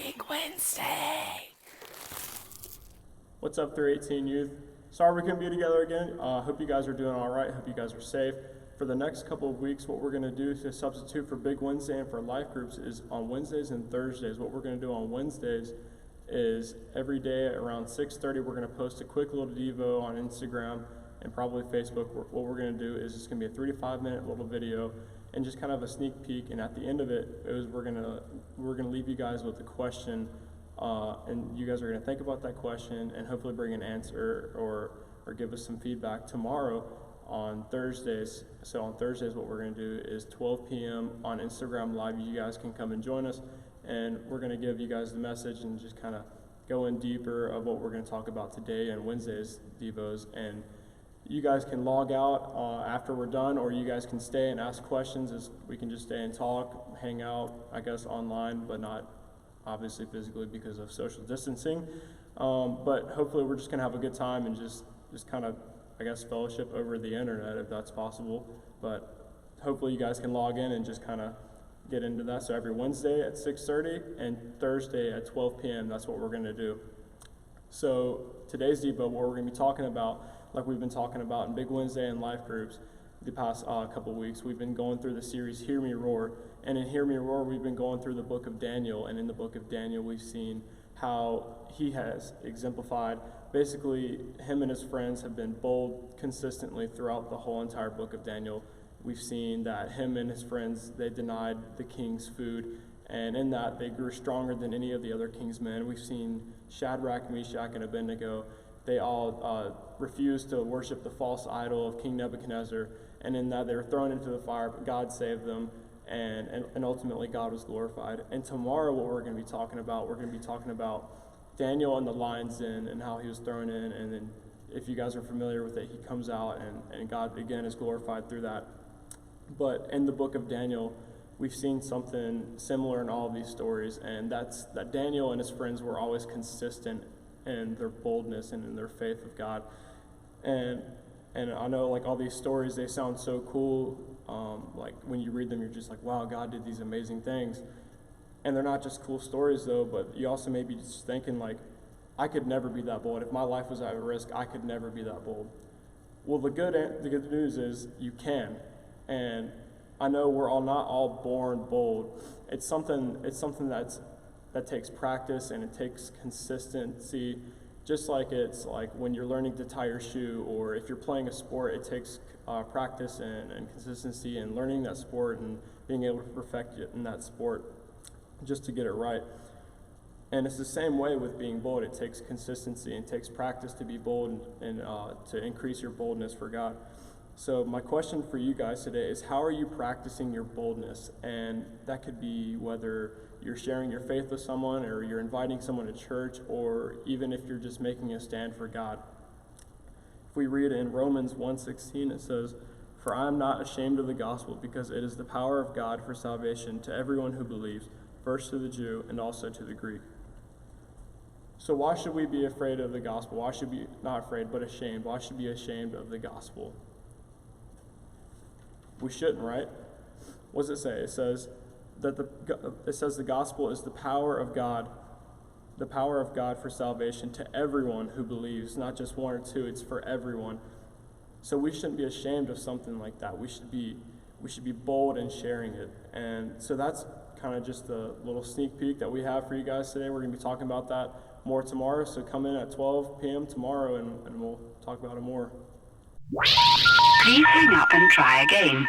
Big Wednesday. What's up, 318 youth? Sorry we couldn't be together again. Hope you guys are doing all right. Hope you guys are safe. For the next couple of weeks, what we're going to do to substitute for Big Wednesday and for life groups is on Wednesdays and Thursdays. What we're going to do on Wednesdays is every day around 6:30, we're going to post a quick little Devo on Instagram and probably Facebook. What we're going to do is it's going to be a 3 to 5 minute little video and just kind of a sneak peek. And at the end of it, we're going to leave you guys with a question. And you guys are going to think about that question and hopefully bring an answer or give us some feedback tomorrow on Thursdays. So on Thursdays, what we're going to do is 12 p.m. on Instagram Live. You guys can come and join us, and we're going to give you guys the message and just kind of go in deeper of what we're going to talk about today and Wednesday's Devos. And you guys can log out after we're done, or you guys can stay and ask questions. As we can just stay and talk, hang out, I guess, online, but not obviously physically because of social distancing. But hopefully we're just going to have a good time and just kind of, I guess, fellowship over the internet if that's possible. But hopefully you guys can log in and just kind of get into that. So every Wednesday at 6:30 and Thursday at 12 p.m., that's what we're going to do. So today's Devo, what we're going to be talking about, like we've been talking about in Big Wednesday and life groups the past couple of weeks, we've been going through the series Hear Me Roar. And in Hear Me Roar, we've been going through the book of Daniel. And in the book of Daniel, we've seen how he has exemplified, basically, him and his friends have been bold consistently throughout the whole entire book of Daniel. We've seen that him and his friends, they denied the king's food. And in that, they grew stronger than any of the other king's men. We've seen Shadrach, Meshach, and Abednego. They all refused to worship the false idol of King Nebuchadnezzar. And in that, they were thrown into the fire, but God saved them. And ultimately God was glorified. And tomorrow what we're going to be talking about, we're going to be talking about Daniel and the lion's den and how he was thrown in. And then if you guys are familiar with it, he comes out and God again is glorified through that. But in the book of Daniel, we've seen something similar in all of these stories, and that's that Daniel and his friends were always consistent in their boldness and in their faith of God. And I know, like, all these stories, they sound so cool. Like, when you read them, you're just like, wow, God did these amazing things. And they're not just cool stories, though, but you also may be just thinking, like, I could never be that bold. If my life was at risk, I could never be that bold. Well, the good news is you can. And I know we're not all born bold. It's something that takes practice and it takes consistency. Just like it's like when you're learning to tie your shoe, or if you're playing a sport, it takes practice and consistency and learning that sport and being able to perfect it in that sport just to get it right. And it's the same way with being bold. It takes consistency and takes practice to be bold and to increase your boldness for God. So my question for you guys today is, how are you practicing your boldness? And that could be whether you're sharing your faith with someone, or you're inviting someone to church, or even if you're just making a stand for God. If we read in Romans 1:16, it says, "For I am not ashamed of the gospel, because it is the power of God for salvation to everyone who believes, first to the Jew and also to the Greek." So why should we be afraid of the gospel? Why should we be not afraid, but ashamed? Why should we be ashamed of the gospel? We shouldn't, right? What does it say? It says that the gospel is the power of God for salvation to everyone who believes, not just one or two. It's for everyone. So we shouldn't be ashamed of something like that. We should be bold in sharing it. And so that's kind of just a little sneak peek that we have for you guys today. We're going to be talking about that more tomorrow. So come in at 12 p.m. tomorrow, and we'll talk about it more. Please hang up and try again.